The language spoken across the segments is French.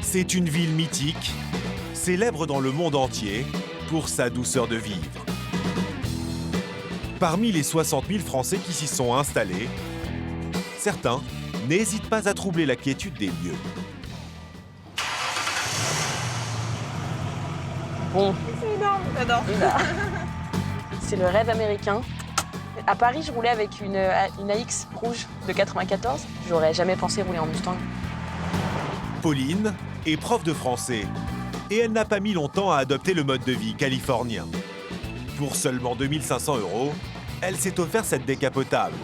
C'est une ville mythique, célèbre dans le monde entier pour sa douceur de vivre. Parmi les 60 000 Français qui s'y sont installés, certains n'hésitent pas à troubler la quiétude des lieux. Bon, C'est énorme, j'adore. c'est le rêve américain. À Paris, je roulais avec une AX rouge de 94. J'aurais jamais pensé rouler en Mustang. Pauline est prof de français et elle n'a pas mis longtemps à adopter le mode de vie californien. Pour seulement 2 500 €, elle s'est offert cette décapotable.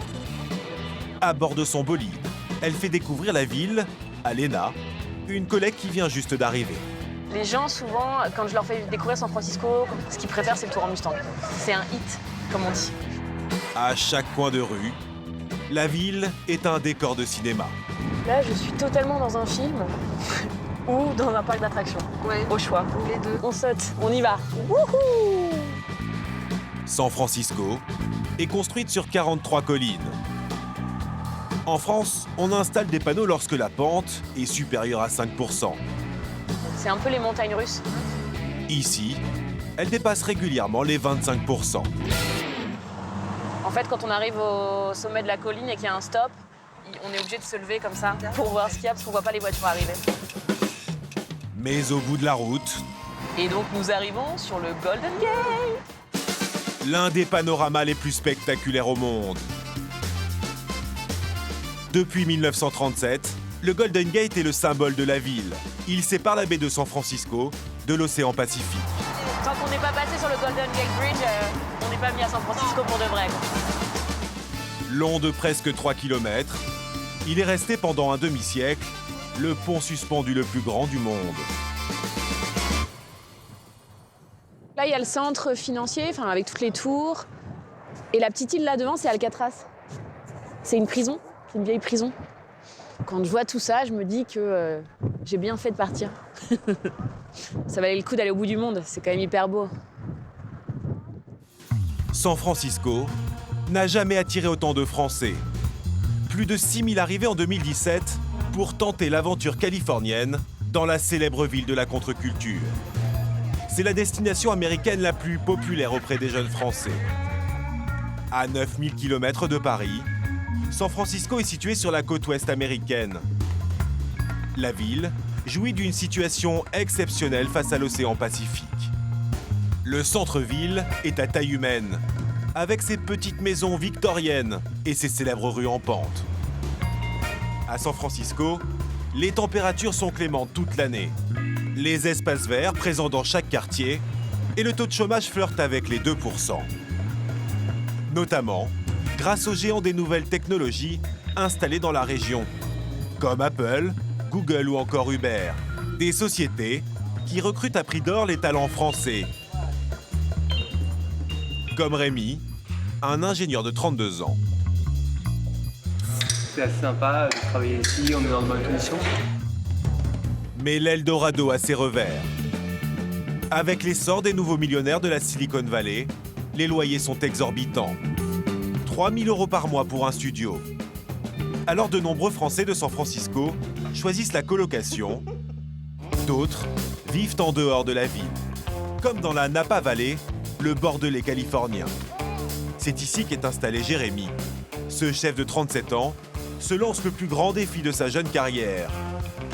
À bord de son bolide, elle fait découvrir la ville à Léna, une collègue qui vient juste d'arriver. Les gens, souvent, quand je leur fais découvrir San Francisco, ce qu'ils préfèrent, c'est le tour en Mustang. C'est un hit, comme on dit. À chaque coin de rue, la ville est un décor de cinéma. Là, je suis totalement dans un film ou dans un parc d'attractions. Ouais, Au choix. les deux. On saute, on y va. Wouhou! San Francisco est construite sur 43 collines. En France, on installe des panneaux lorsque la pente est supérieure à 5%. C'est un peu les montagnes russes. Ici, elle dépasse régulièrement les 25%. En fait, quand on arrive au sommet de la colline et qu'il y a un stop, on est obligé de se lever comme ça pour voir ce qu'il y a parce qu'on voit pas les voitures arriver. Mais au bout de la route, Et donc nous arrivons sur le Golden Gate. l'un des panoramas les plus spectaculaires au monde. Depuis 1937, le Golden Gate est le symbole de la ville. Il sépare la baie de San Francisco de l'océan Pacifique. Tant qu'on n'est pas passé sur le Golden Gate Bridge, on n'est pas venu à San Francisco pour de vrai. Long de presque 3 km, il est resté pendant un demi-siècle le pont suspendu le plus grand du monde. Là, il y a le centre financier, avec toutes les tours. Et la petite île là devant, c'est Alcatraz. C'est une prison, c'est une vieille prison. Quand je vois tout ça, je me dis que j'ai bien fait de partir. Ça valait le coup d'aller au bout du monde, c'est quand même hyper beau. San Francisco n'a jamais attiré autant de Français. Plus de 6 000 arrivées en 2017 pour tenter l'aventure californienne dans la célèbre ville de la contre-culture. C'est la destination américaine la plus populaire auprès des jeunes Français. À 9 000 km de Paris, San Francisco est situé sur la côte ouest américaine. La ville jouit d'une situation exceptionnelle face à l'océan Pacifique. Le centre-ville est à taille humaine, avec ses petites maisons victoriennes et ses célèbres rues en pente. À San Francisco, les températures sont clémentes toute l'année. Les espaces verts présents dans chaque quartier et le taux de chômage flirte avec les 2%. Notamment grâce aux géants des nouvelles technologies installés dans la région, comme Apple, Google ou encore Uber. Des sociétés qui recrutent à prix d'or les talents français. Comme Rémi, un ingénieur de 32 ans. C'est assez sympa de travailler ici, on est dans de bonnes conditions. Mais l'Eldorado a ses revers. Avec l'essor des nouveaux millionnaires de la Silicon Valley, les loyers sont exorbitants. 3 000 € par mois pour un studio. Alors de nombreux Français de San Francisco choisissent la colocation. D'autres vivent en dehors de la ville, comme dans la Napa Valley, le Bordelais californien. C'est ici qu'est installé Jérémy. Ce chef de 37 ans se lance le plus grand défi de sa jeune carrière.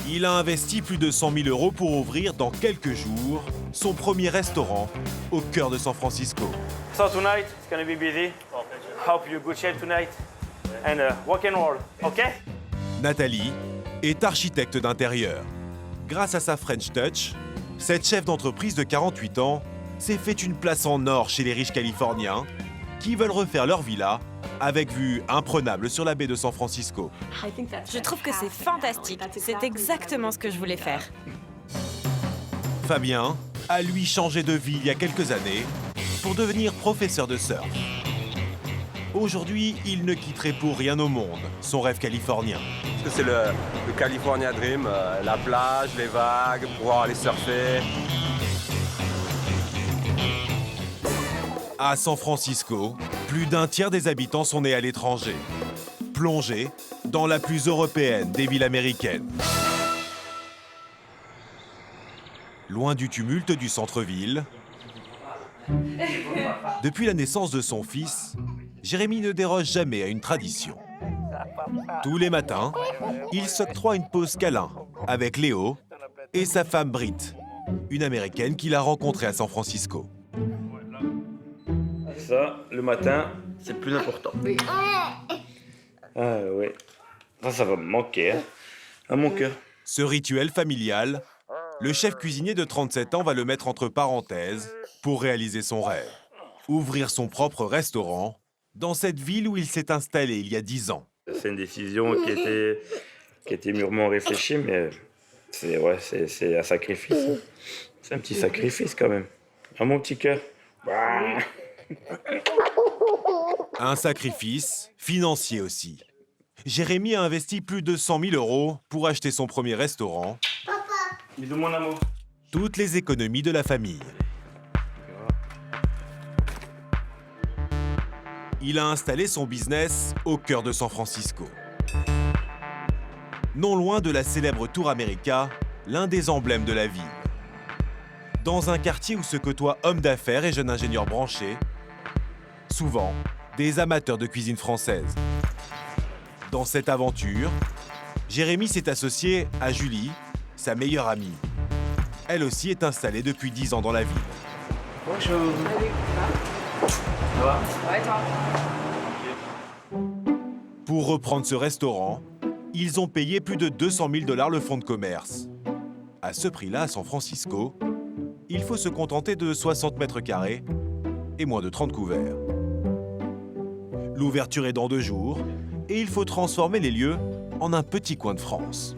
Il a investi plus de 100 000 € pour ouvrir dans quelques jours son premier restaurant au cœur de San Francisco. So tonight it's gonna be busy. Hope you're good shape tonight. And rock and roll, okay? Nathalie est architecte d'intérieur. Grâce à sa French Touch, cette chef d'entreprise de 48 ans s'est fait une place en or chez les riches californiens qui veulent refaire leur villa avec vue imprenable sur la baie de San Francisco. Je trouve que c'est fantastique. C'est exactement ce que je voulais faire. Fabien a lui changé de vie il y a quelques années pour devenir professeur de surf. Aujourd'hui, il ne quitterait pour rien au monde son rêve californien. Parce que c'est le California Dream, la plage, les vagues, pouvoir aller surfer. À San Francisco, plus d'un tiers des habitants sont nés à l'étranger, plongés dans la plus européenne des villes américaines. loin du tumulte du centre-ville. Depuis la naissance de son fils, Jérémy ne déroge jamais à une tradition. Tous les matins, il s'octroie une pause câlin avec Léo et sa femme Britt, une Américaine qu'il a rencontrée à San Francisco. Ça, le matin, c'est le plus important. Oui. Ah ouais. Ça va me manquer, hein, à mon cœur. Ce rituel familial, le chef cuisinier de 37 ans va le mettre entre parenthèses pour réaliser son rêve. Ouvrir son propre restaurant dans cette ville où il s'est installé il y a 10 ans. C'est une décision qui était mûrement réfléchie, mais c'est un sacrifice. Hein. C'est un petit sacrifice quand même. À mon petit cœur. Un sacrifice financier aussi. Jérémy a investi plus de 100 000 € pour acheter son premier restaurant. Bisous mon amour. Toutes les économies de la famille. Il a installé son business au cœur de San Francisco. Non loin de la célèbre Tour America, l'un des emblèmes de la ville. Dans un quartier où se côtoient hommes d'affaires et jeunes ingénieurs branchés, souvent des amateurs de cuisine française. Dans cette aventure, Jérémy s'est associé à Julie, sa meilleure amie. Elle aussi est installée depuis 10 ans dans la ville. Bonjour. Ça va? Ouais, toi. Pour reprendre ce restaurant, ils ont payé plus de 200 000 $ le fonds de commerce. À ce prix-là, à San Francisco, il faut se contenter de 60 mètres carrés et moins de 30 couverts. L'ouverture est dans 2 jours et il faut transformer les lieux en un petit coin de France.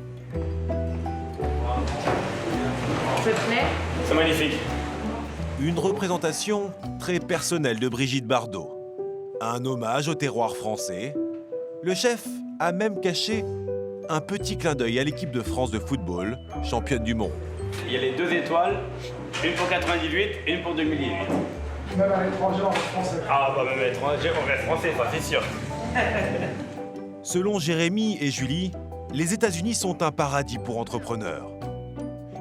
Ça te plaît? C'est magnifique. Une représentation très personnelle de Brigitte Bardot. Un hommage au terroir français. Le chef a même caché un petit clin d'œil à l'équipe de France de football, championne du monde. Il y a les 2 étoiles, une pour 98 et une pour 2018. Même à l'étranger, on reste français. Ah bah même à l'étranger, on reste français, ça c'est sûr. Selon Jérémy et Julie, les États-Unis sont un paradis pour entrepreneurs.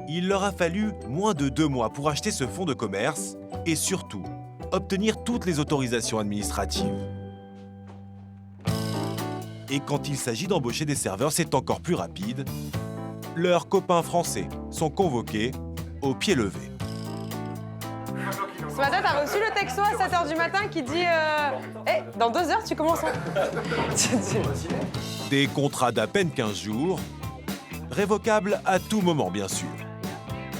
Il leur a fallu moins de 2 mois pour acheter ce fonds de commerce et surtout obtenir toutes les autorisations administratives. Et quand il s'agit d'embaucher des serveurs, c'est encore plus rapide. Leurs copains français sont convoqués au pied levé. Ce matin, t'as reçu le texto à 7h du matin qui dit dans 2 heures, tu commences. Des contrats d'à peine 15 jours, révocables à tout moment, bien sûr.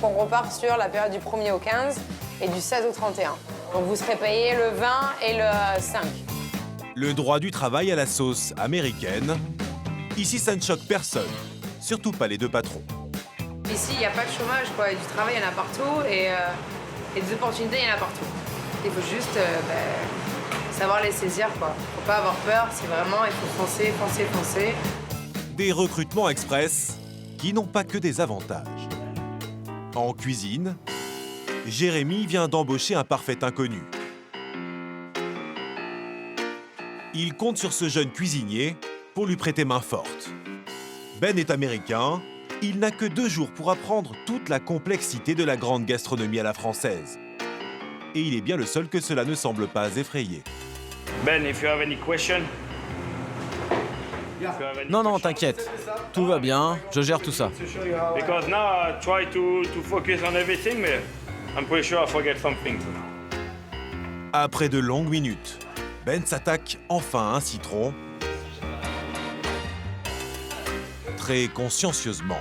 On repart sur la période du 1er au 15 et du 16 au 31. Donc vous serez payé le 20 et le 5. Le droit du travail à la sauce américaine. Ici, ça ne choque personne, surtout pas les 2 patrons. Ici, il n'y a pas de chômage, quoi. Et du travail, il y en a partout et des opportunités, il y en a partout. Il faut juste savoir les saisir, quoi. Faut pas avoir peur, c'est vraiment, il faut foncer, foncer, foncer. Des recrutements express qui n'ont pas que des avantages. En cuisine, Jérémy vient d'embaucher un parfait inconnu. Il compte sur ce jeune cuisinier pour lui prêter main forte. Ben est américain, il n'a que 2 jours pour apprendre toute la complexité de la grande gastronomie à la française. Et il est bien le seul que cela ne semble pas effrayer. Ben, if you have any question. Non, t'inquiète. Tout va bien, je gère tout ça. Because now I try to focus on everything, but I'm pretty sure I forget something. Après de longues minutes, Ben s'attaque enfin à un citron, très consciencieusement.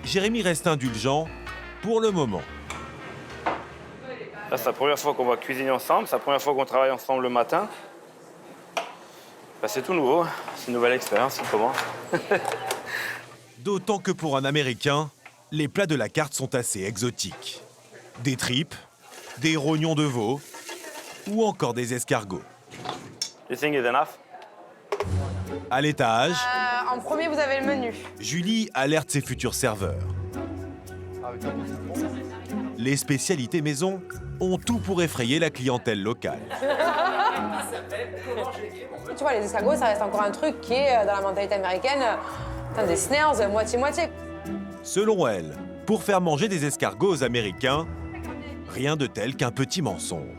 Jérémy reste indulgent pour le moment. Là, c'est la première fois qu'on va cuisiner ensemble, c'est la première fois qu'on travaille ensemble le matin. Bah, c'est tout nouveau, c'est une nouvelle expérience, c'est comment. D'autant que pour un Américain, les plats de la carte sont assez exotiques. Des tripes, des rognons de veau ou encore des escargots. You think it's enough? À l'étage, En premier, vous avez le menu. Julie alerte ses futurs serveurs. Les spécialités maison ont tout pour effrayer la clientèle locale. Tu vois, les escargots, ça reste encore un truc qui est dans la mentalité américaine. Des snares, moitié-moitié. Selon elle, pour faire manger des escargots aux Américains. Rien de tel qu'un petit mensonge.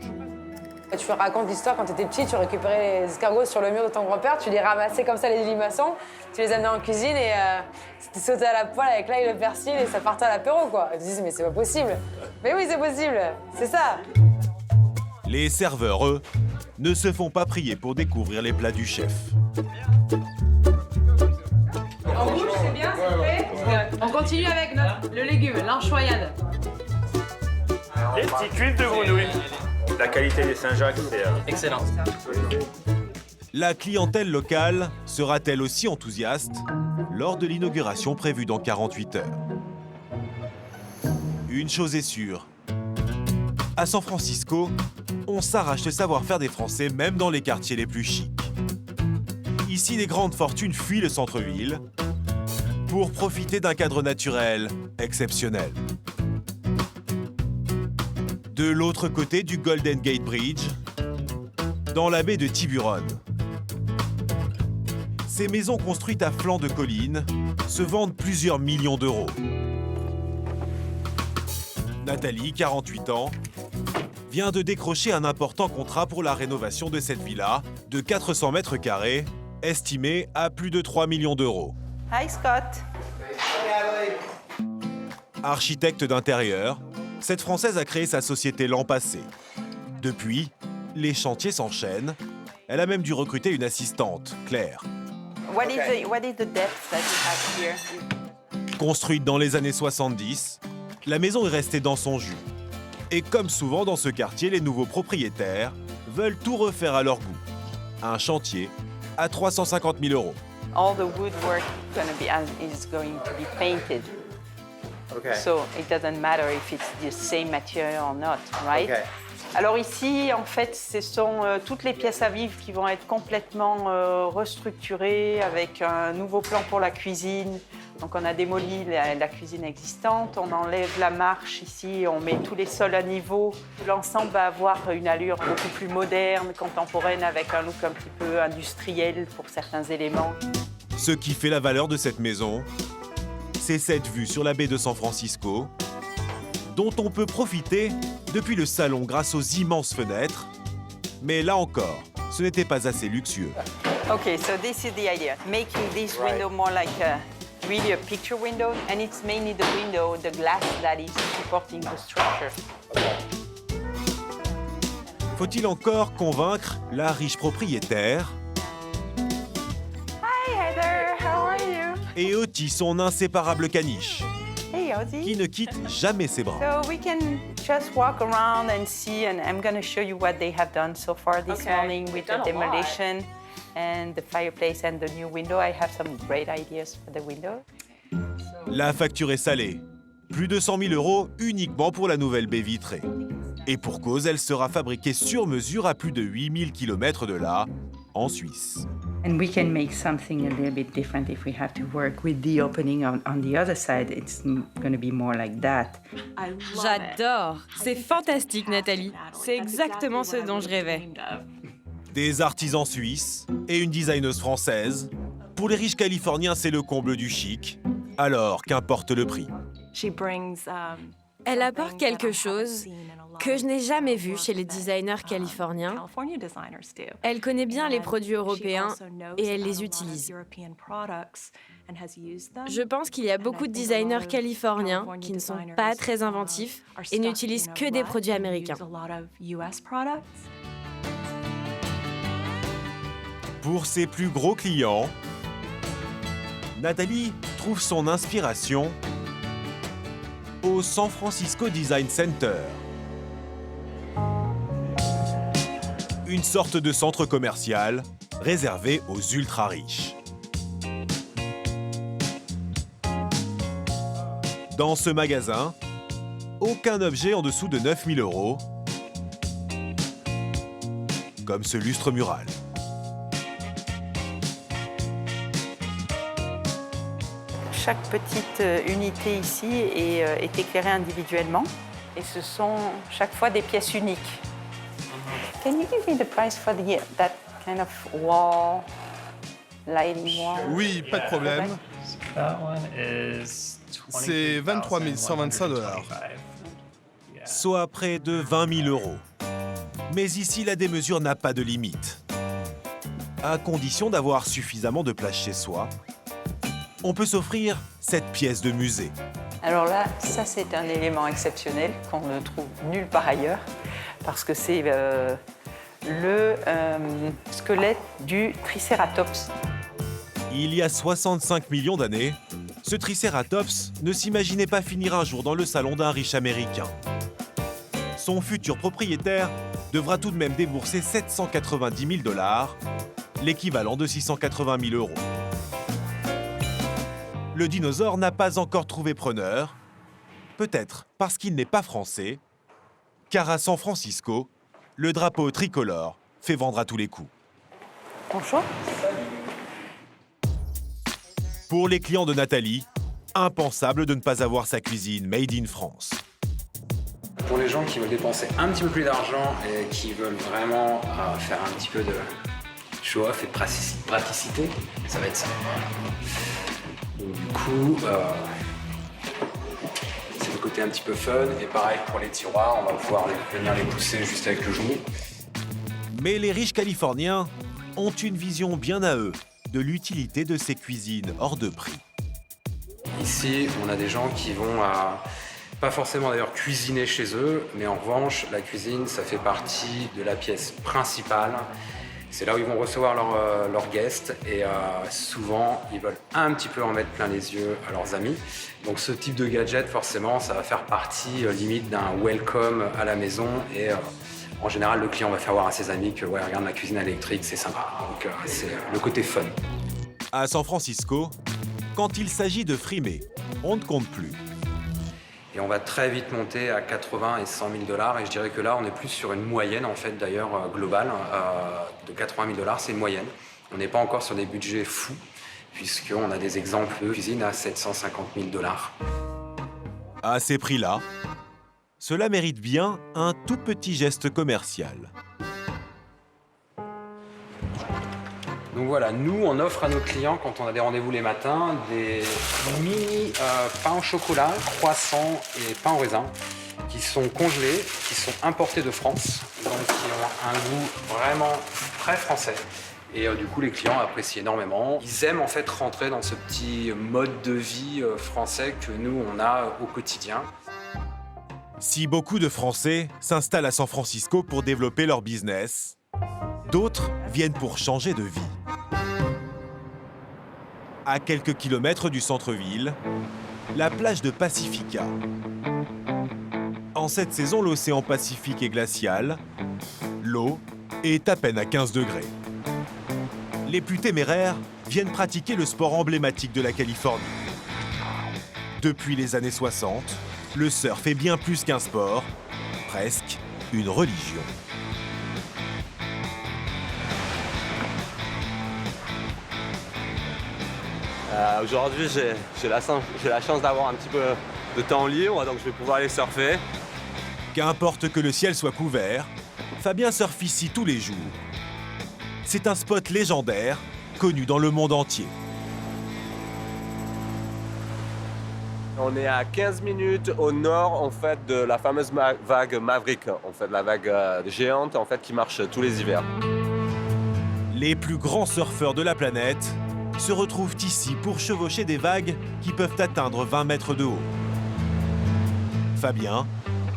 Tu racontes l'histoire quand tu étais petit, tu récupérais les escargots sur le mur de ton grand-père, tu les ramassais comme ça les limaçons, tu les amenais en cuisine et c'était sauté à la poêle avec l'ail et le persil et ça partait à l'apéro quoi. Et tu dis mais c'est pas possible. Mais oui c'est possible, c'est ça. Les serveurs, eux, ne se font pas prier pour découvrir les plats du chef. En bouche c'est bien, c'est fait. On continue avec le légume, l'anchoyade. Les petites huiles de grenouille. La qualité des Saint-Jacques, c'est... Excellent. La clientèle locale sera-t-elle aussi enthousiaste lors de l'inauguration prévue dans 48 heures? Une chose est sûre. À San Francisco, on s'arrache le savoir-faire des Français même dans les quartiers les plus chics. Ici, les grandes fortunes fuient le centre-ville pour profiter d'un cadre naturel exceptionnel. De l'autre côté du Golden Gate Bridge, dans la baie de Tiburon. Ces maisons construites à flanc de colline se vendent plusieurs millions d'euros. Nathalie, 48 ans, vient de décrocher un important contrat pour la rénovation de cette villa de 400 mètres carrés, estimée à plus de 3 millions d'euros. Hi Scott. Architecte d'intérieur, cette Française a créé sa société l'an passé. Depuis, les chantiers s'enchaînent. Elle a même dû recruter une assistante, Claire. What is the depth that you have here? Construite dans les années 70, la maison est restée dans son jus. Et comme souvent dans ce quartier, les nouveaux propriétaires veulent tout refaire à leur goût. Un chantier à 350 000 euros. All the woodwork is going to be painted. Okay. So it doesn't matter if it's the same material or not, right? Okay. Alors ici, en fait, ce sont toutes les pièces à vivre qui vont être complètement restructurées avec un nouveau plan pour la cuisine. Donc on a démoli la cuisine existante, on enlève la marche ici, on met tous les sols à niveau. L'ensemble va avoir une allure beaucoup plus moderne, contemporaine, avec un look un petit peu industriel pour certains éléments. Ce qui fait la valeur de cette maison, c'est cette vue sur la baie de San Francisco, dont on peut profiter depuis le salon grâce aux immenses fenêtres. Mais là encore, ce n'était pas assez luxueux. Okay, so this is the idea. Making this window more like really a picture window, and it's mainly the window, the glass that is supporting the structure. Faut-il encore convaincre la riche propriétaire Hi Heather, how are you? et Oti, son inséparable caniche, Hey Ozzy. qui ne quitte jamais ses bras? So we can just walk around and see, and I'm going to show you what they have done so far this morning with the demolition and the fireplace and the new window. I have some great ideas for the window. La facture est salée. Plus de 100 000 euros uniquement pour la nouvelle baie vitrée. Et pour cause, elle sera fabriquée sur mesure à plus de 8000 km de là, en Suisse. And we can make something a little bit different if we have to work with the opening on the other side. It's going to be more like that. J'adore. C'est fantastique, Nathalie. C'est exactement ce dont je rêvais. Des artisans suisses et une designeuse française. Pour les riches californiens, c'est le comble du chic. Alors, qu'importe le prix. Elle apporte quelque chose que je n'ai jamais vu chez les designers californiens. Elle connaît bien les produits européens et elle les utilise. Je pense qu'il y a beaucoup de designers californiens qui ne sont pas très inventifs et n'utilisent que des produits américains. Pour ses plus gros clients, Nathalie trouve son inspiration au San Francisco Design Center. Une sorte de centre commercial réservé aux ultra-riches. Dans ce magasin, aucun objet en dessous de 9 000 euros, comme ce lustre mural. Chaque petite unité ici est éclairée individuellement et ce sont chaque fois des pièces uniques. Can you give me the price for that kind of wall, lighting wall? Oui, pas de problème. C'est 23 125 $. Soit près de 20 000 €. Mais ici, la démesure n'a pas de limite. À condition d'avoir suffisamment de place chez soi, on peut s'offrir cette pièce de musée. Alors là, ça c'est un élément exceptionnel qu'on ne trouve nulle part ailleurs, parce que c'est le squelette du Triceratops. Il y a 65 millions d'années, ce Triceratops ne s'imaginait pas finir un jour dans le salon d'un riche américain. Son futur propriétaire devra tout de même débourser 790 000 $, l'équivalent de 680 000 €. Le dinosaure n'a pas encore trouvé preneur, peut-être parce qu'il n'est pas français, car à San Francisco, le drapeau tricolore fait vendre à tous les coups. Bonjour. Pour les clients de Nathalie, impensable de ne pas avoir sa cuisine made in France. Pour les gens qui veulent dépenser un petit peu plus d'argent et qui veulent vraiment faire un petit peu de show-off et de praticité, ça va être ça. Donc du coup, c'est le côté un petit peu fun. Et pareil pour les tiroirs, on va pouvoir venir les pousser juste avec le genou. Mais les riches Californiens ont une vision bien à eux de l'utilité de ces cuisines hors de prix. Ici, on a des gens qui vont pas forcément d'ailleurs cuisiner chez eux, mais en revanche, la cuisine, ça fait partie de la pièce principale. C'est là où ils vont recevoir leurs guests et souvent, ils veulent un petit peu en mettre plein les yeux à leurs amis. Donc ce type de gadget, forcément, ça va faire partie limite d'un welcome à la maison et en général, le client va faire voir à ses amis que ouais, regarde, ma cuisine électrique, c'est sympa. Donc c'est le côté fun. À San Francisco, quand il s'agit de frimer, on ne compte plus. Et on va très vite monter à 80 et 100 000 $. Et je dirais que là, on est plus sur une moyenne, en fait, d'ailleurs, globale. De 80 000 $, c'est une moyenne. On n'est pas encore sur des budgets fous, puisqu'on a des exemples de cuisine à 750 000 $. À ces prix-là, cela mérite bien un tout petit geste commercial. Donc voilà, nous, on offre à nos clients, quand on a des rendez-vous les matins, des mini pains au chocolat, croissants et pains au raisin, qui sont congelés, qui sont importés de France, donc qui ont un goût vraiment très français. Et du coup, les clients apprécient énormément. Ils aiment en fait rentrer dans ce petit mode de vie français que nous, on a au quotidien. Si beaucoup de Français s'installent à San Francisco pour développer leur business, d'autres viennent pour changer de vie. À quelques kilomètres du centre-ville, la plage de Pacifica. En cette saison, l'océan Pacifique est glacial. L'eau est à peine à 15 degrés. Les plus téméraires viennent pratiquer le sport emblématique de la Californie. Depuis les années 60, le surf est bien plus qu'un sport, presque une religion. Aujourd'hui, j'ai la chance d'avoir un petit peu de temps libre, donc je vais pouvoir aller surfer. Qu'importe que le ciel soit couvert, Fabien surfe ici tous les jours. C'est un spot légendaire, connu dans le monde entier. On est à 15 minutes au nord en fait, de la fameuse vague Maverick, en fait, la vague géante en fait, qui marche tous les hivers. Les plus grands surfeurs de la planète se retrouvent ici pour chevaucher des vagues qui peuvent atteindre 20 mètres de haut. Fabien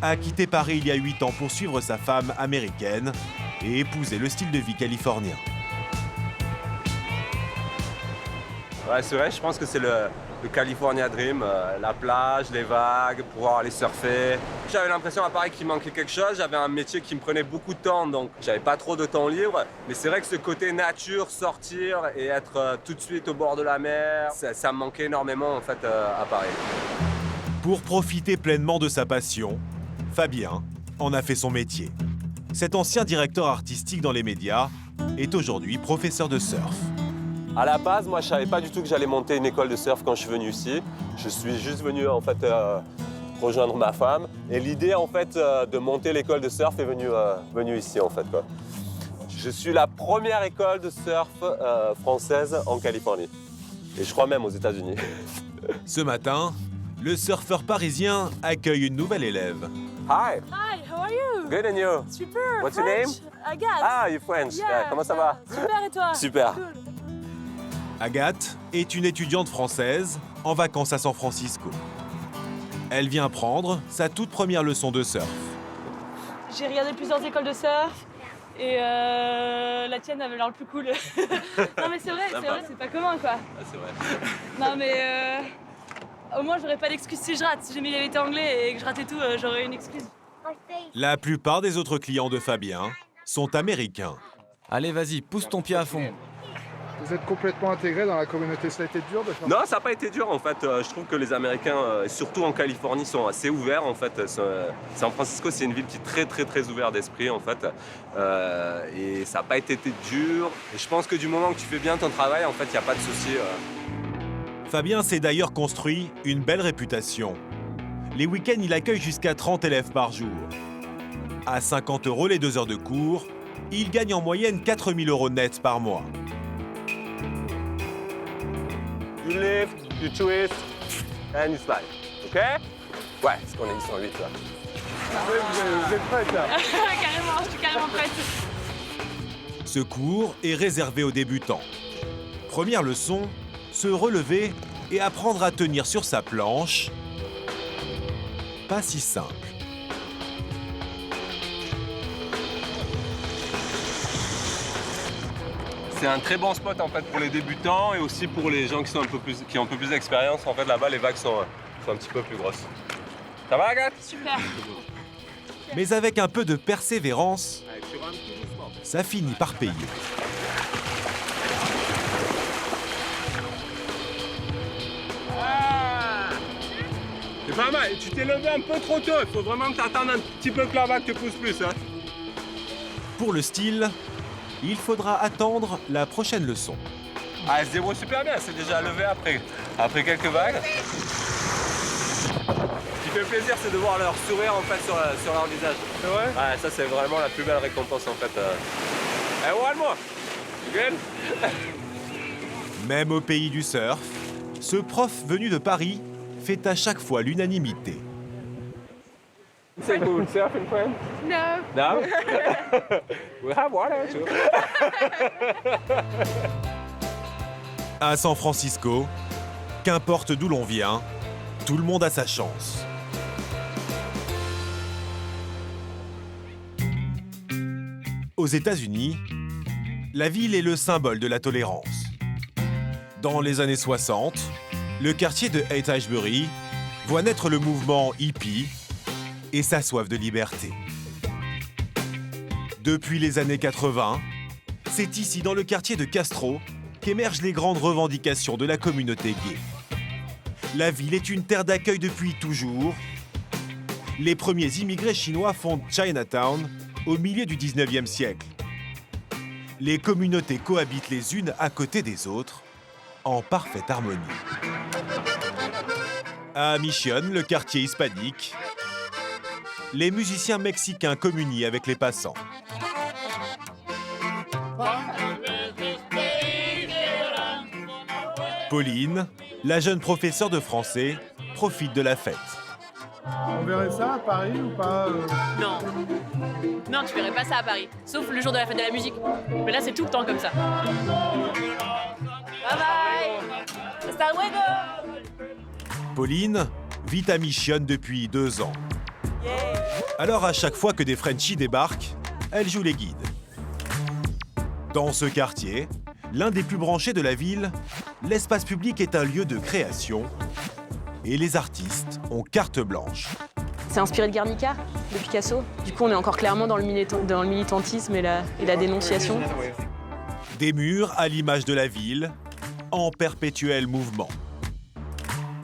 a quitté Paris il y a 8 ans pour suivre sa femme américaine et épouser le style de vie californien. Ouais, c'est vrai, je pense que c'est le California Dream, la plage, les vagues, pouvoir aller surfer. J'avais l'impression à Paris qu'il manquait quelque chose, j'avais un métier qui me prenait beaucoup de temps, donc j'avais pas trop de temps libre. Mais c'est vrai que ce côté nature, sortir et être tout de suite au bord de la mer, ça me manquait énormément en fait à Paris. Pour profiter pleinement de sa passion, Fabien en a fait son métier. Cet ancien directeur artistique dans les médias est aujourd'hui professeur de surf. À la base, moi, je savais pas du tout que j'allais monter une école de surf quand je suis venu ici. Je suis juste venu en fait rejoindre ma femme. Et l'idée en fait de monter l'école de surf est venue ici en fait quoi. Je suis la première école de surf française en Californie. Et je crois même aux États-Unis. Ce matin, le surfeur parisien accueille une nouvelle élève. Hi. Hi, how are you? Good and you? Super. What's your French? name? Agathe. Ah, you're French. Yeah, Comment ça va? Super, et toi? Super. Cool. Agathe est une étudiante française en vacances à San Francisco. Elle vient prendre sa toute première leçon de surf. J'ai regardé plusieurs écoles de surf et la tienne avait l'air le plus cool. Non mais c'est vrai, c'est pas commun quoi. Ah, c'est vrai. Non mais au moins j'aurais pas d'excuse si je rate. Si jamais il avait été anglais et que je ratais tout, j'aurais une excuse. La plupart des autres clients de Fabien sont américains. Allez, vas-y, pousse ton pied à fond. Vous êtes complètement intégré dans la communauté, ça a été dur de faire? Non, ça n'a pas été dur en fait. Je trouve que les Américains, surtout en Californie, sont assez ouverts en fait. San Francisco, c'est une ville qui est très ouverte d'esprit en fait. Et ça n'a pas été dur. Et je pense que du moment que tu fais bien ton travail, en fait, il n'y a pas de souci. Fabien s'est d'ailleurs construit une belle réputation. Les week-ends, il accueille jusqu'à 30 élèves par jour. À 50 € les 2 heures de cours, il gagne en moyenne 4 000 € net par mois. You lift, you twist, and you slide. OK? Ouais, c'est ce qu'on a dit sur 8 là. Vous êtes prête là? Carrément, je suis carrément prête. Ce cours est réservé aux débutants. Première leçon, se relever et apprendre à tenir sur sa planche. Pas si simple. C'est un très bon spot en fait pour les débutants et aussi pour les gens qui ont un peu plus d'expérience. En fait, là-bas, les vagues sont un petit peu plus grosses. Ça va, Agathe? Super. Mais avec un peu de persévérance, ça finit par payer. C'est pas mal. Tu t'es levé un peu trop tôt. Il faut vraiment que tu attendes un petit peu que la vague te pousse plus. Hein. Pour le style, il faudra attendre la prochaine leçon. Ah, elle se débrouille super bien. C'est déjà levé après quelques vagues. Ce qui fait plaisir, c'est de voir leur sourire en fait sur leur visage. C'est vrai? Ouais, ça c'est vraiment la plus belle récompense en fait. Hey, one more. Good? Même au pays du surf, ce prof venu de Paris fait à chaque fois l'unanimité. Say we would surf in France? No. No? We have water too. À San Francisco, qu'importe d'où l'on vient, tout le monde a sa chance. Aux États-Unis, la ville est le symbole de la tolérance. Dans les années 60, le quartier de Haight-Ashbury voit naître le mouvement hippie et sa soif de liberté. Depuis les années 80, c'est ici, dans le quartier de Castro, qu'émergent les grandes revendications de la communauté gay. La ville est une terre d'accueil depuis toujours. Les premiers immigrés chinois fondent Chinatown au milieu du 19e siècle. Les communautés cohabitent les unes à côté des autres, en parfaite harmonie. À Mission, le quartier hispanique, les musiciens mexicains communient avec les passants. Pauline, la jeune professeure de français, profite de la fête. On verrait ça à Paris ou pas? Non. Non, tu verrais pas ça à Paris. Sauf le jour de la fête de la musique. Mais là, c'est tout le temps comme ça. Bye bye! Hasta luego! Pauline vit à Mission depuis 2 ans. Alors à chaque fois que des Frenchies débarquent, elle joue les guides. Dans ce quartier, l'un des plus branchés de la ville, l'espace public est un lieu de création et les artistes ont carte blanche. C'est inspiré de Guernica, de Picasso. Du coup, on est encore clairement dans le militantisme et la dénonciation. Des murs à l'image de la ville, en perpétuel mouvement.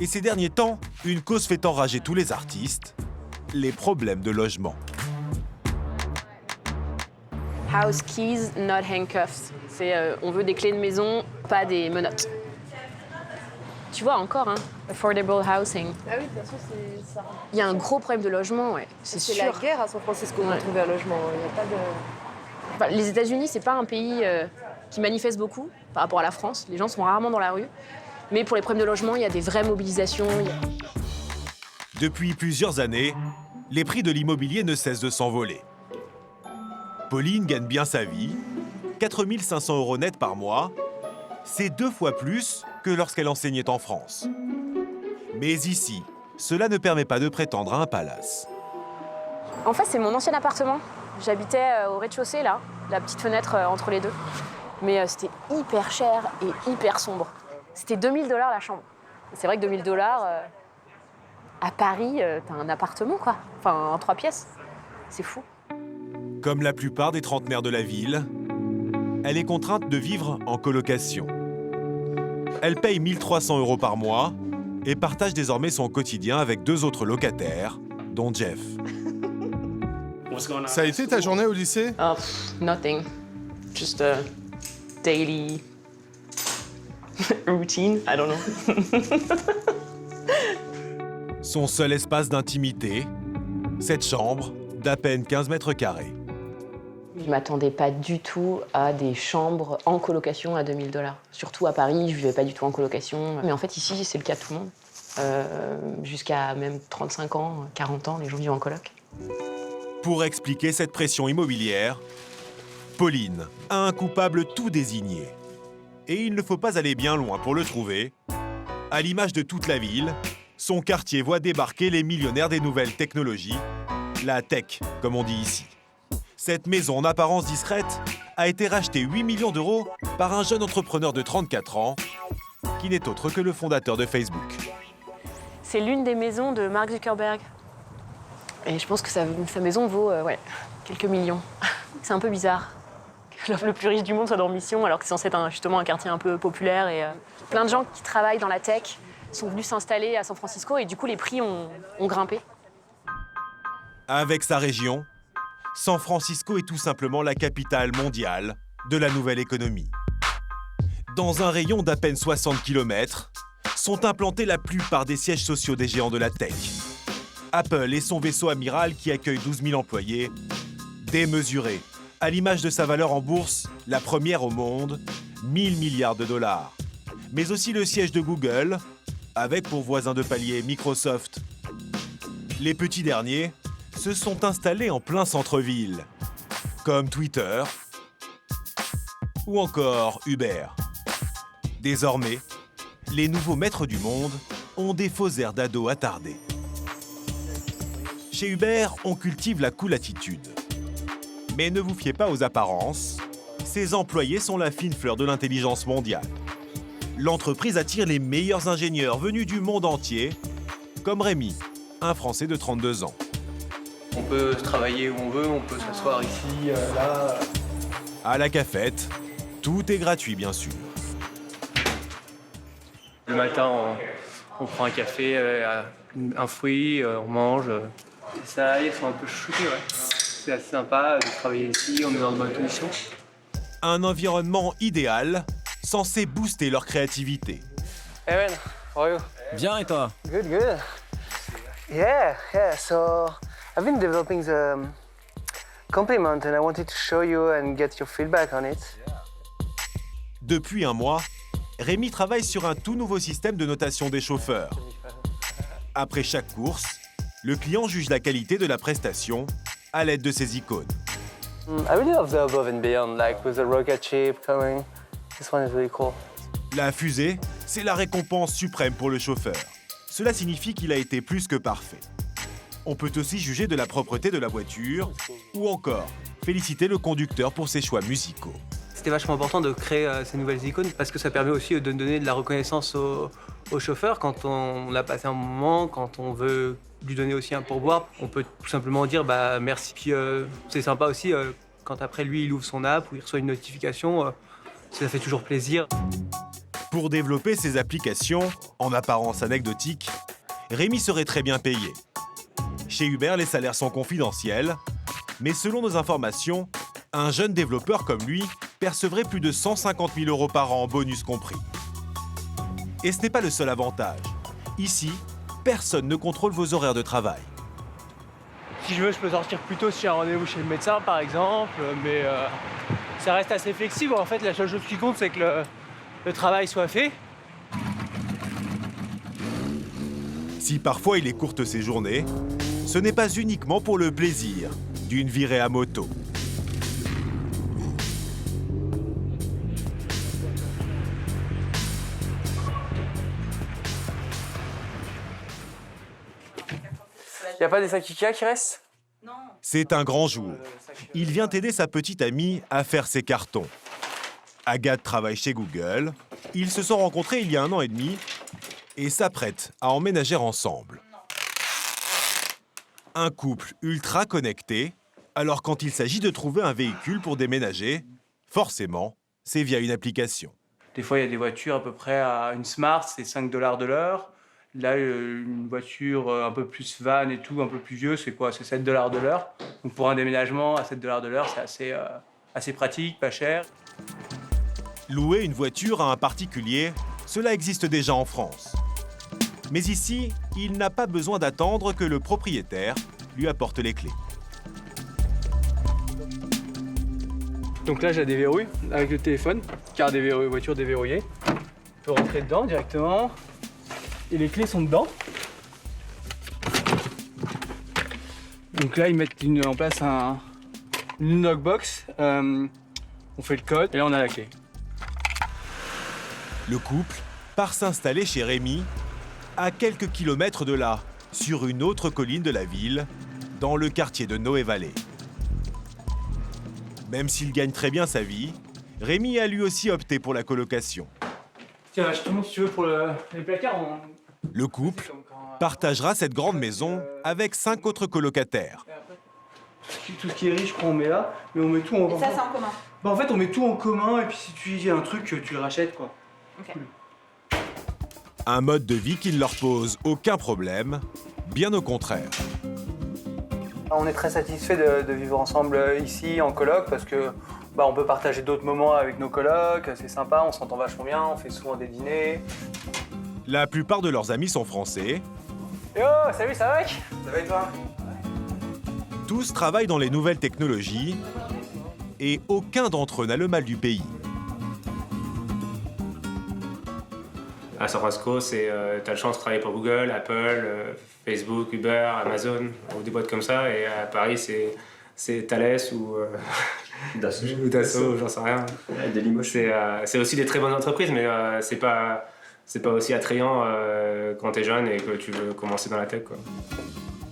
Et ces derniers temps, une cause fait enrager tous les artistes, les problèmes de logement. House keys, not handcuffs. C'est on veut des clés de maison, pas des menottes. Tu vois encore, hein, affordable housing. Ah oui, bien sûr, c'est ça. Il y a un gros problème de logement, ouais, c'est sûr. C'est la guerre à San Francisco pour trouver un logement. Il n'y a pas de... Enfin, les États-Unis, c'est pas un pays qui manifeste beaucoup par rapport à la France. Les gens sont rarement dans la rue. Mais pour les problèmes de logement, il y a des vraies mobilisations. Depuis plusieurs années, les prix de l'immobilier ne cessent de s'envoler. Pauline gagne bien sa vie, 4 500 € net par mois. C'est 2 fois plus que lorsqu'elle enseignait en France. Mais ici, cela ne permet pas de prétendre à un palace. En fait, c'est mon ancien appartement. J'habitais au rez-de-chaussée, là, la petite fenêtre entre les deux. Mais c'était hyper cher et hyper sombre. C'était 2 000 $ la chambre. C'est vrai que 2 000 $, à Paris, t'as un appartement, quoi. Enfin, en 3 pièces. C'est fou. Comme la plupart des trentenaires de la ville, elle est contrainte de vivre en colocation. Elle paye 1 300 € par mois et partage désormais son quotidien avec 2 autres locataires, dont Jeff. Ça a été ta journée au lycée? Nothing. Just a daily routine, I don't know. Son seul espace d'intimité, cette chambre d'à peine 15 mètres carrés. Je m'attendais pas du tout à des chambres en colocation à 2 000 $. Surtout à Paris, je vivais pas du tout en colocation. Mais en fait, ici, c'est le cas de tout le monde. Jusqu'à même 35 ans, 40 ans, les gens vivent en coloc. Pour expliquer cette pression immobilière, Pauline a un coupable tout désigné. Et il ne faut pas aller bien loin pour le trouver. À l'image de toute la ville, son quartier voit débarquer les millionnaires des nouvelles technologies, la tech, comme on dit ici. Cette maison en apparence discrète a été rachetée 8 millions € par un jeune entrepreneur de 34 ans, qui n'est autre que le fondateur de Facebook. C'est l'une des maisons de Mark Zuckerberg. Et je pense que sa maison vaut quelques millions. C'est un peu bizarre que le plus riche du monde soit dans Mission, alors que c'est censé être justement un quartier un peu populaire. Et plein de gens qui travaillent dans la tech sont venus s'installer à San Francisco et du coup les prix ont grimpé. Avec sa région, San Francisco est tout simplement la capitale mondiale de la nouvelle économie. Dans un rayon d'à peine 60 km, sont implantés la plupart des sièges sociaux des géants de la tech. Apple et son vaisseau amiral qui accueille 12 000 employés, démesuré, à l'image de sa valeur en bourse, la première au monde, 1 000 milliards $. Mais aussi le siège de Google, avec pour voisin de palier Microsoft. Les petits derniers se sont installés en plein centre-ville, comme Twitter ou encore Uber. Désormais, les nouveaux maîtres du monde ont des faux airs d'ados attardés. Chez Uber, on cultive la cool attitude. Mais ne vous fiez pas aux apparences, ses employés sont la fine fleur de l'intelligence mondiale. L'entreprise attire les meilleurs ingénieurs venus du monde entier, comme Rémi, un Français de 32 ans. On peut travailler où on veut, on peut s'asseoir ici, là. À la cafette, tout est gratuit bien sûr. Le matin, on prend un café, un fruit, on mange. Les salariés sont un peu chouchoutés, ouais. C'est assez sympa de travailler ici, on est dans de bonnes conditions. Un environnement idéal, censé booster leur créativité. Hey man, how are you? Bien et toi? Good, good. Yeah, so I've been developing the compliment and I wanted to show you and get your feedback on it. Depuis un mois, Rémi travaille sur un tout nouveau système de notation des chauffeurs. Après chaque course, le client juge la qualité de la prestation à l'aide de ses icônes. I really love the above and beyond, like with the rocket ship coming. This one is really cool. La fusée, c'est la récompense suprême pour le chauffeur. Cela signifie qu'il a été plus que parfait. On peut aussi juger de la propreté de la voiture ou encore féliciter le conducteur pour ses choix musicaux. C'était vachement important de créer ces nouvelles icônes parce que ça permet aussi de donner de la reconnaissance au chauffeur quand on a passé un moment, quand on veut lui donner aussi un pourboire. On peut tout simplement dire merci. Puis c'est sympa aussi quand après lui il ouvre son app ou il reçoit une notification, ça fait toujours plaisir. Pour développer ces applications, en apparence anecdotiques, Rémi serait très bien payé. Chez Uber, les salaires sont confidentiels, mais selon nos informations, un jeune développeur comme lui percevrait plus de 150 000 € par an, bonus compris. Et ce n'est pas le seul avantage. Ici, personne ne contrôle vos horaires de travail. Si je veux, je peux sortir plus tôt si j'ai un rendez-vous chez le médecin, par exemple, mais ça reste assez flexible. En fait, la seule chose qui compte, c'est que le travail soit fait. Si parfois il écourte ses journées, ce n'est pas uniquement pour le plaisir d'une virée à moto. Y a pas des sacs Ikea qui restent? C'est un grand jour. Il vient aider sa petite amie à faire ses cartons. Agathe travaille chez Google. Ils se sont rencontrés il y a 1 an et demi et s'apprêtent à emménager ensemble. Un couple ultra connecté. Alors quand il s'agit de trouver un véhicule pour déménager, forcément, c'est via une application. Des fois, il y a des voitures à peu près à une Smart, c'est 5 $ de l'heure. Là, une voiture un peu plus van et tout, un peu plus vieux, c'est quoi? C'est 7 $ de l'heure. Donc pour un déménagement à 7 $ de l'heure, c'est assez pratique, pas cher. Louer une voiture à un particulier, cela existe déjà en France. Mais ici, il n'a pas besoin d'attendre que le propriétaire lui apporte les clés. Donc là, j'ai déverrouillé avec le téléphone, car voiture déverrouillée. On peut rentrer dedans directement. Et les clés sont dedans. Donc là, ils mettent en place une lockbox. On fait le code et là, on a la clé. Le couple part s'installer chez Rémi, à quelques kilomètres de là, sur une autre colline de la ville, dans le quartier de Noé-Vallée. Même s'il gagne très bien sa vie, Rémi a lui aussi opté pour la colocation. Tiens, je te montre si tu veux pour les placards. Le couple partagera cette grande maison avec 5 autres colocataires. Tout ce qui est riche, je crois, on met là, mais on met tout en commun. Et ça, c'est en commun? Bah en fait, on met tout en commun et puis si tu as un truc, tu le rachètes, quoi. Ok. Cool. Un mode de vie qui ne leur pose aucun problème, bien au contraire. On est très satisfait de vivre ensemble ici, en coloc, parce que on peut partager d'autres moments avec nos colocs, c'est sympa, on s'entend vachement bien, on fait souvent des dîners. La plupart de leurs amis sont français. Yo, salut, ça va mec? Ça va et toi? Tous travaillent dans les nouvelles technologies et aucun d'entre eux n'a le mal du pays. À San Francisco, t'as le chance de travailler pour Google, Apple, Facebook, Uber, Amazon, ou des boîtes comme ça. Et à Paris, c'est Thales ou Dassault, j'en sais rien. C'est aussi des très bonnes entreprises, mais c'est pas aussi attrayant quand t'es jeune et que tu veux commencer dans la tech, quoi.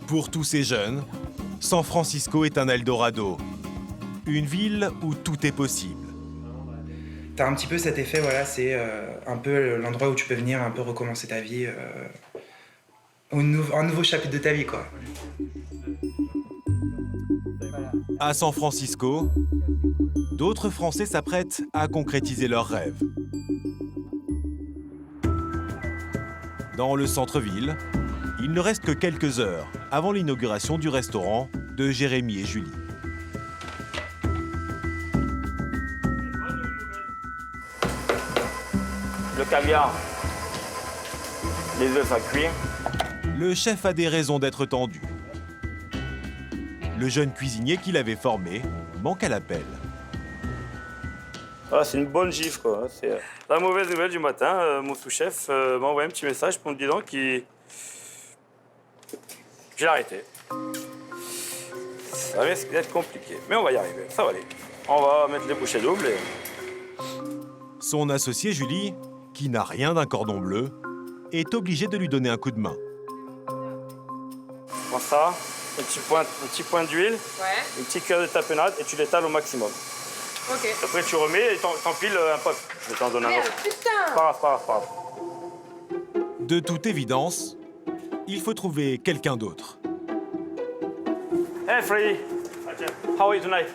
Pour tous ces jeunes, San Francisco est un Eldorado. Une ville où tout est possible. T'as un petit peu cet effet, voilà, c'est un peu l'endroit où tu peux venir un peu recommencer ta vie, un nouveau chapitre de ta vie, quoi. À San Francisco, d'autres Français s'apprêtent à concrétiser leurs rêves. Dans le centre-ville, il ne reste que quelques heures avant l'inauguration du restaurant de Jérémy et Julie. Le caviar, les œufs à cuire. Le chef a des raisons d'être tendu. Le jeune cuisinier qu'il avait formé manque à l'appel. Ah, c'est une bonne gifle, quoi. C'est la mauvaise nouvelle du matin. Mon sous-chef m'a envoyé un petit message pour me dire donc qu'il... J'ai arrêté. Ça risque d'être compliqué, mais on va y arriver, ça va aller. On va mettre les bouchées doubles et... Son associé Julie, qui n'a rien d'un cordon bleu, est obligé de lui donner un coup de main. Prends ça, un petit point d'huile, une petite cuillère de tapenade et tu l'étales au maximum. Ok. Après tu remets et t'empiles un pot. Je vais t'en donner un autre. Putain! Pas grave. De toute évidence, il faut trouver quelqu'un d'autre. Hey Freddy, how are you tonight?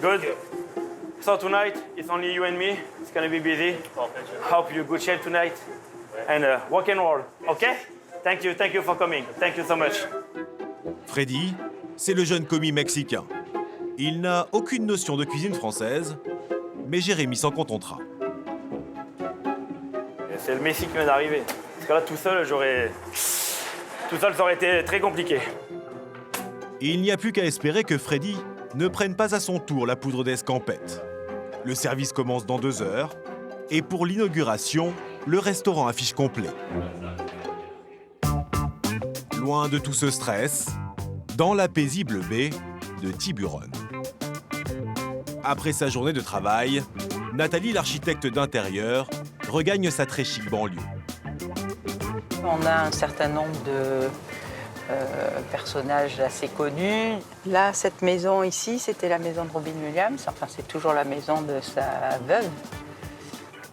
Good. So tonight it's only you and me. It's gonna be busy. Hope you're good shape tonight. And rock and roll, okay? Thank you for coming. Thank you so much. Freddy, c'est le jeune commis mexicain. Il n'a aucune notion de cuisine française, mais Jérémy s'en contentera. C'est le Messi qui vient d'arriver. Parce que là, tout seul, ça aurait été très compliqué. Il n'y a plus qu'à espérer que Freddy ne prenne pas à son tour la poudre d'escampette. Le service commence dans 2 heures, et pour l'inauguration, le restaurant affiche complet. Loin de tout ce stress, dans la paisible baie de Tiburon. Après sa journée de travail, Nathalie, l'architecte d'intérieur, regagne sa très chic banlieue. On a un certain nombre de personnages assez connus. Là, cette maison ici, c'était la maison de Robin Williams. Enfin, c'est toujours la maison de sa veuve.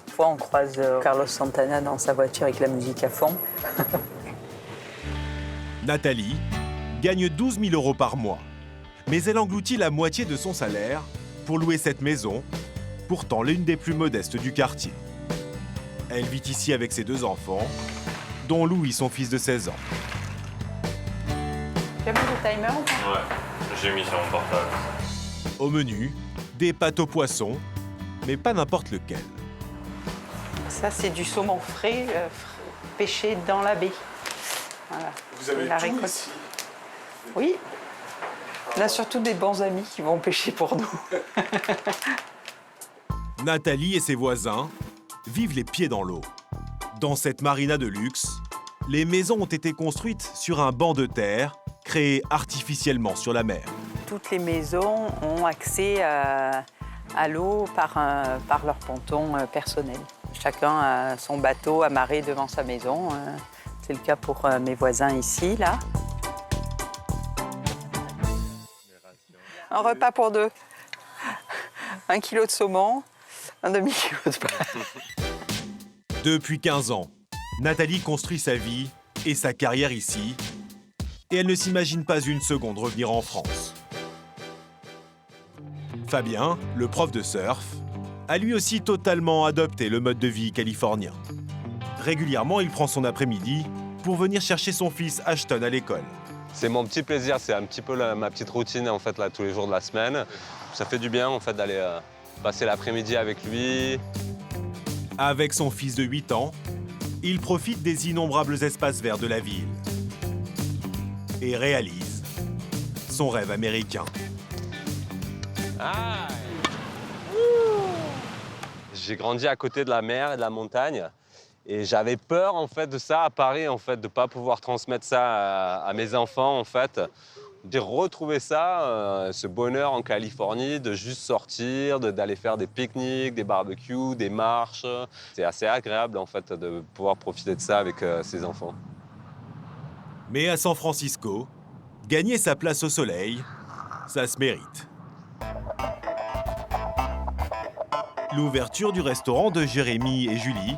Une fois, on croise Carlos Santana dans sa voiture avec la musique à fond. Nathalie gagne 12 000 € par mois, mais elle engloutit la moitié de son salaire pour louer cette maison, pourtant l'une des plus modestes du quartier. Elle vit ici avec ses 2 enfants, dont Louis, son fils de 16 ans. Tu as mis le timer ou pas? Ouais, j'ai mis sur mon portable. Au menu, des pâtes au poisson, mais pas n'importe lequel. Ça, c'est du saumon frais, pêché dans la baie. Voilà. Vous avez la tout récolte. ici? Oui. On a surtout des bons amis qui vont pêcher pour nous. Nathalie et ses voisins vivent les pieds dans l'eau. Dans cette marina de luxe, les maisons ont été construites sur un banc de terre créé artificiellement sur la mer. Toutes les maisons ont accès à l'eau par leur ponton personnel. Chacun a son bateau amarré devant sa maison. C'est le cas pour mes voisins ici, là. Un repas pour 2. 1 kilo de saumon, un demi-kilo de pâtes. Depuis 15 ans, Nathalie construit sa vie et sa carrière ici, et elle ne s'imagine pas une seconde revenir en France. Fabien, le prof de surf, a lui aussi totalement adopté le mode de vie californien. Régulièrement, il prend son après-midi pour venir chercher son fils Ashton à l'école. C'est mon petit plaisir, c'est un petit peu ma petite routine en fait là tous les jours de la semaine. Ça fait du bien en fait d'aller passer l'après-midi avec lui. Avec son fils de 8 ans, il profite des innombrables espaces verts de la ville et réalise son rêve américain. Ah. J'ai grandi à côté de la mer et de la montagne. Et j'avais peur en fait de ça à Paris, en fait, de ne pas pouvoir transmettre ça à mes enfants, en fait. De retrouver ça, ce bonheur en Californie, de juste sortir, d'aller faire des pique-niques, des barbecues, des marches. C'est assez agréable en fait de pouvoir profiter de ça avec ses enfants. Mais à San Francisco, gagner sa place au soleil, ça se mérite. L'ouverture du restaurant de Jérémy et Julie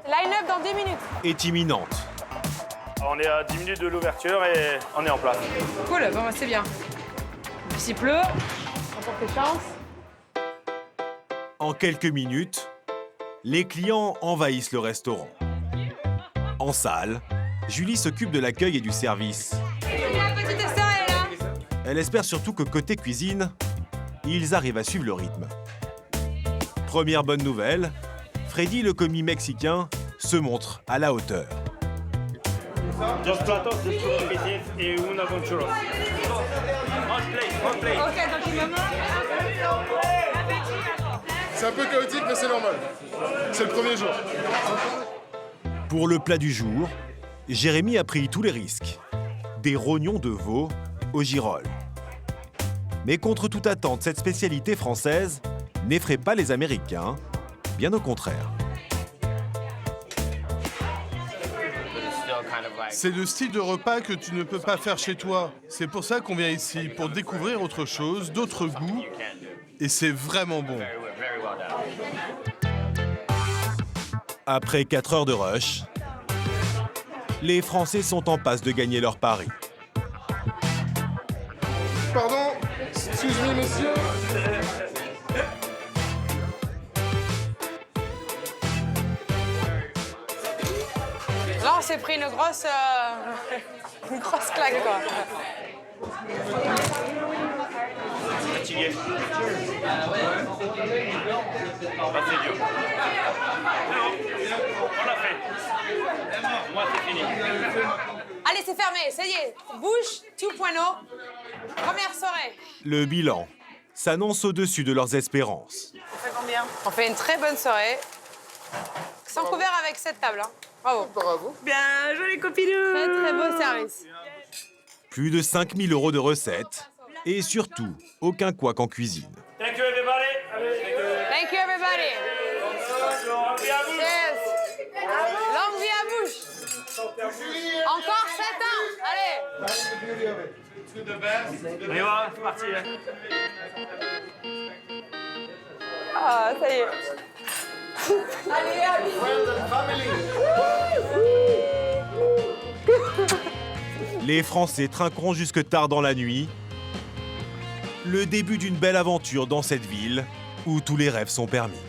Line-up dans 10 minutes. est imminente. On est à 10 minutes de l'ouverture et on est en place. Cool, bon, c'est bien. S'il pleut, on porte chance. En quelques minutes, les clients envahissent le restaurant. En salle, Julie s'occupe de l'accueil et du service. La petite Esther est là. Elle espère surtout que côté cuisine, ils arrivent à suivre le rythme. Première bonne nouvelle, Freddy, le commis mexicain, se montre à la hauteur. Dos platos, dos pizzas et una con churros. One plate. Ok, donc il me manque. C'est un peu chaotique, mais c'est normal. C'est le premier jour. Pour le plat du jour, Jérémy a pris tous les risques. Des rognons de veau au girolles. Mais contre toute attente, cette spécialité française n'effraie pas les Américains, bien au contraire. C'est le style de repas que tu ne peux pas faire chez toi. C'est pour ça qu'on vient ici, pour découvrir autre chose, d'autres goûts. Et c'est vraiment bon. Après 4 heures de rush, les Français sont en passe de gagner leur pari. Pardon, excuse-moi, monsieur. Là, on s'est pris une grosse claque, quoi. Fatigué. C'est dur. On l'a fait. Moi, c'est fini. Allez, c'est fermé, ça y est. Bouche 2.0. Première soirée. Le bilan s'annonce au-dessus de leurs espérances. On fait combien? On fait une très bonne soirée. Sans couvert avec cette table. Hein. Bravo. Bravo. Bien joué les copinous. Très très beau service. Plus de 5 000 € de recettes et surtout, aucun couac en cuisine. Thank you everybody. Thank you everybody. Cheers. Longue vie à bouche. Encore 7 ans. Allez. On y va, c'est parti. Ah, ça y est. Allez, allez. Les Français trinqueront jusque tard dans la nuit. Le début d'une belle aventure dans cette ville où tous les rêves sont permis.